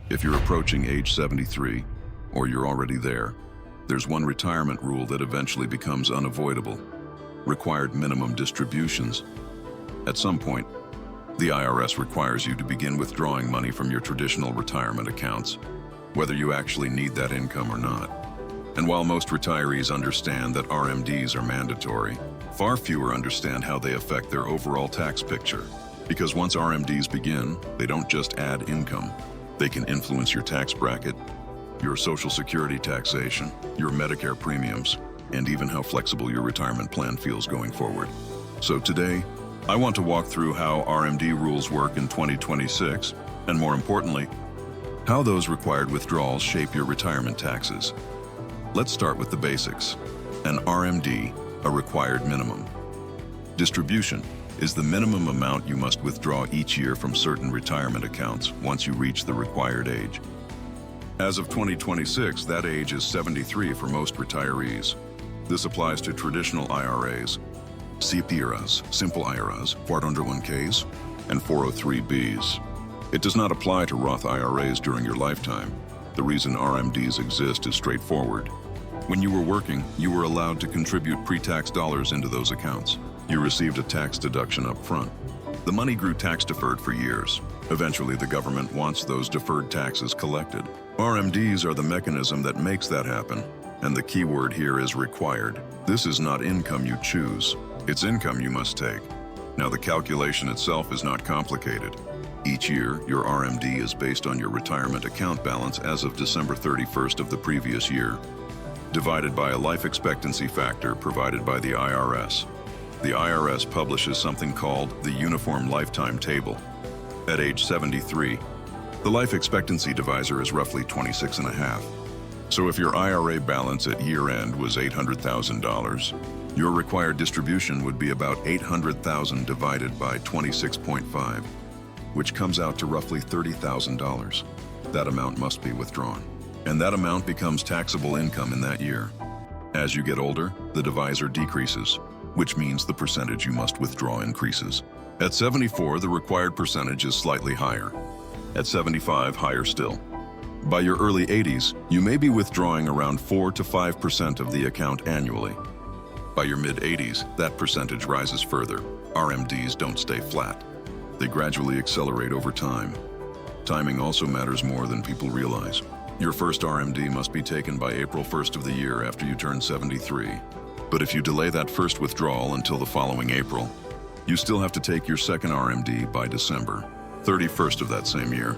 If you're approaching age 73, or you're already there, there's one retirement rule that eventually becomes unavoidable: required minimum distributions. At some point, the IRS requires you to begin withdrawing money from your traditional retirement accounts, whether you actually need that income or not. And while most retirees understand that RMDs are mandatory, far fewer understand how they affect their overall tax picture. Because once RMDs begin, they don't just add income. They can influence your tax bracket, your Social Security taxation, your Medicare premiums, and even how flexible your retirement plan feels going forward. So today, I want to walk through how RMD rules work in 2026, and more importantly, how those required withdrawals shape your retirement taxes. Let's start with the basics. An RMD, a required minimum. Distribution is the minimum amount you must withdraw each year from certain retirement accounts once you reach the required age. As of 2026, that age is 73 for most retirees. This applies to traditional IRAs, CPRAs, simple IRAs, 401ks, and 403bs. It does not apply to Roth IRAs during your lifetime. The reason RMDs exist is straightforward. When you were working, you were allowed to contribute pre-tax dollars into those accounts. You received a tax deduction up front. The money grew tax-deferred for years. Eventually, the government wants those deferred taxes collected. RMDs are the mechanism that makes that happen, and the key word here is required. This is not income you choose. It's income you must take. Now, the calculation itself is not complicated. Each year, your RMD is based on your retirement account balance as of December 31st of the previous year, divided by a life expectancy factor provided by the IRS. The IRS publishes something called the Uniform Lifetime Table. At age 73, the life expectancy divisor is roughly 26.5. So if your IRA balance at year-end was $800,000, your required distribution would be about $800,000 divided by 26.5, which comes out to roughly $30,000. That amount must be withdrawn, and that amount becomes taxable income in that year. As you get older, the divisor decreases, which means the percentage you must withdraw increases. At 74, the required percentage is slightly higher. At 75, higher still. By your early 80s, you may be withdrawing around 4 to 5% of the account annually. By your mid-80s, that percentage rises further. RMDs don't stay flat. They gradually accelerate over time. Timing also matters more than people realize. Your first RMD must be taken by April 1st of the year after you turn 73. But if you delay that first withdrawal until the following April, you still have to take your second RMD by December 31st of that same year.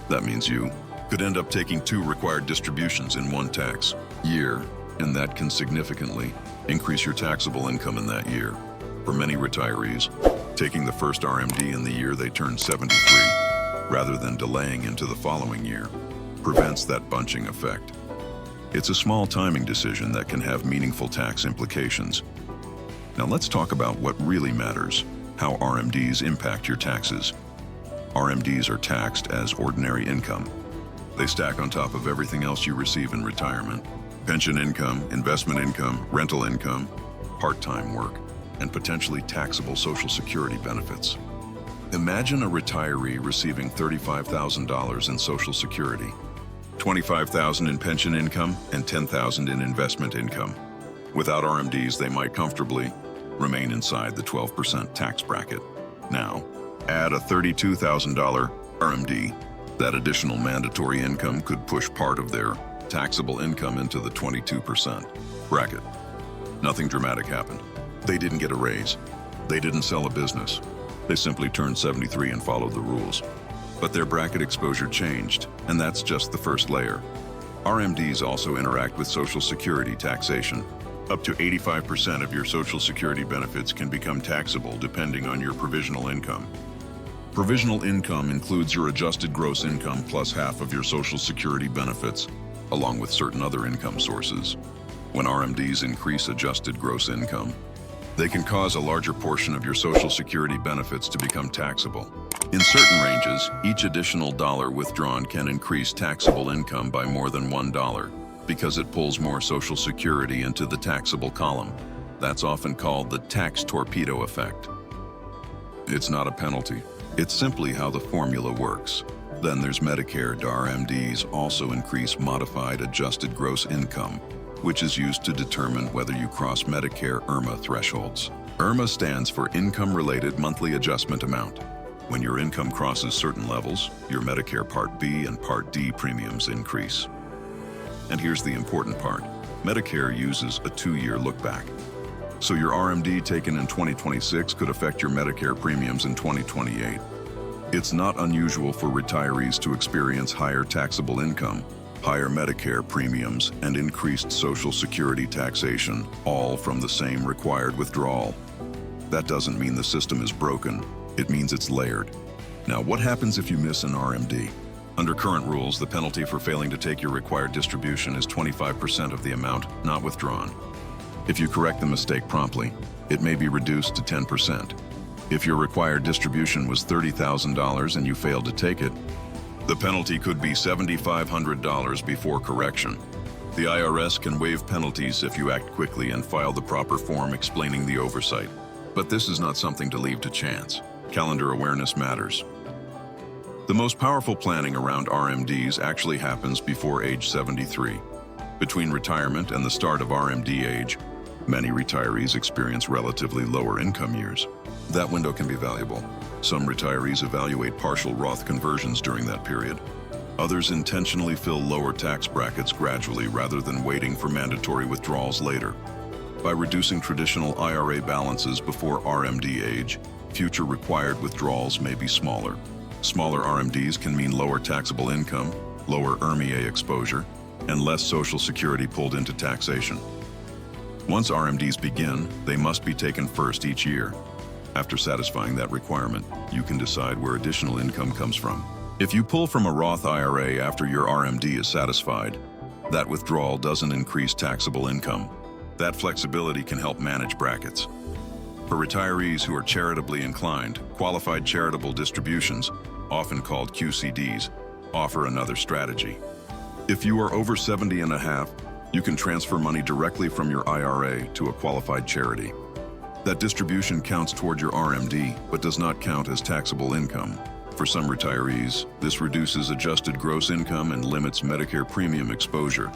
That means you could end up taking 2 required distributions in one tax year, and that can significantly increase your taxable income in that year. For many retirees, taking the first RMD in the year they turn 73, rather than delaying into the following year, prevents that bunching effect. It's a small timing decision that can have meaningful tax implications. Now let's talk about what really matters: how RMDs impact your taxes. RMDs are taxed as ordinary income. They stack on top of everything else you receive in retirement: pension income, investment income, rental income, part-time work, and potentially taxable Social Security benefits. Imagine a retiree receiving $35,000 in Social Security, $25,000 in pension income, and $10,000 in investment income. Without RMDs, they might comfortably remain inside the 12% tax bracket. Now, add a $32,000 RMD. That additional mandatory income could push part of their taxable income into the 22% bracket. Nothing dramatic happened. They didn't get a raise. They didn't sell a business. They simply turned 73 and followed the rules. But their bracket exposure changed, and that's just the first layer. RMDs also interact with Social Security taxation. Up to 85% of your Social Security benefits can become taxable depending on your provisional income. Provisional income includes your adjusted gross income plus half of your Social Security benefits, along with certain other income sources. When RMDs increase adjusted gross income, they can cause a larger portion of your Social Security benefits to become taxable. In certain ranges, each additional dollar withdrawn can increase taxable income by more than $1 because it pulls more Social Security into the taxable column. That's often called the tax torpedo effect. It's not a penalty. It's simply how the formula works. Then there's Medicare RMDs, also increase modified adjusted gross income, which is used to determine whether you cross Medicare IRMAA thresholds. IRMAA stands for Income-Related Monthly Adjustment Amount. When your income crosses certain levels, your Medicare Part B and Part D premiums increase. And here's the important part. Medicare uses a 2-year look-back. So your RMD taken in 2026 could affect your Medicare premiums in 2028. It's not unusual for retirees to experience higher taxable income, higher Medicare premiums, and increased Social Security taxation, all from the same required withdrawal. That doesn't mean the system is broken. It means it's layered. Now, what happens if you miss an RMD? Under current rules, the penalty for failing to take your required distribution is 25% of the amount not withdrawn. If you correct the mistake promptly, it may be reduced to 10%. If your required distribution was $30,000 and you failed to take it, the penalty could be $7,500 before correction. The IRS can waive penalties if you act quickly and file the proper form explaining the oversight. But this is not something to leave to chance. Calendar awareness matters. The most powerful planning around RMDs actually happens before age 73. Between retirement and the start of RMD age, many retirees experience relatively lower income years. That window can be valuable. Some retirees evaluate partial Roth conversions during that period. Others intentionally fill lower tax brackets gradually rather than waiting for mandatory withdrawals later. By reducing traditional IRA balances before RMD age, future required withdrawals may be smaller. Smaller RMDs can mean lower taxable income, lower RMDs exposure, and less Social Security pulled into taxation. Once RMDs begin, they must be taken first each year. After satisfying that requirement, you can decide where additional income comes from. If you pull from a Roth IRA after your RMD is satisfied, that withdrawal doesn't increase taxable income. That flexibility can help manage brackets. For retirees who are charitably inclined, qualified charitable distributions, often called QCDs, offer another strategy. If you are over 70 and a half, you can transfer money directly from your IRA to a qualified charity. That distribution counts toward your RMD, but does not count as taxable income. For some retirees, this reduces adjusted gross income and limits Medicare premium exposure.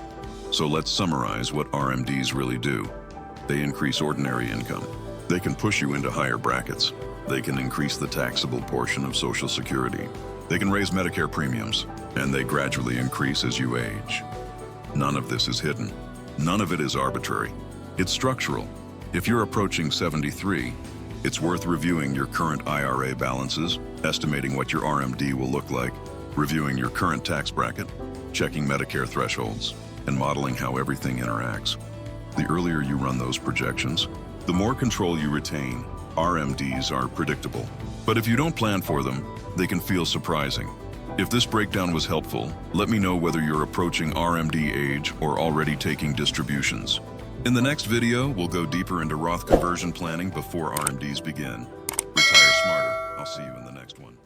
So let's summarize what RMDs really do. They increase ordinary income. They can push you into higher brackets. They can increase the taxable portion of Social Security. They can raise Medicare premiums, and they gradually increase as you age. None of this is hidden. None of it is arbitrary. It's structural. If you're approaching 73, it's worth reviewing your current IRA balances, estimating what your RMD will look like, reviewing your current tax bracket, checking Medicare thresholds, and modeling how everything interacts. The earlier you run those projections, the more control you retain. RMDs are predictable, but if you don't plan for them, they can feel surprising. If this breakdown was helpful, let me know whether you're approaching RMD age or already taking distributions. In the next video, we'll go deeper into Roth conversion planning before RMDs begin. Retire smarter. I'll see you in the next one.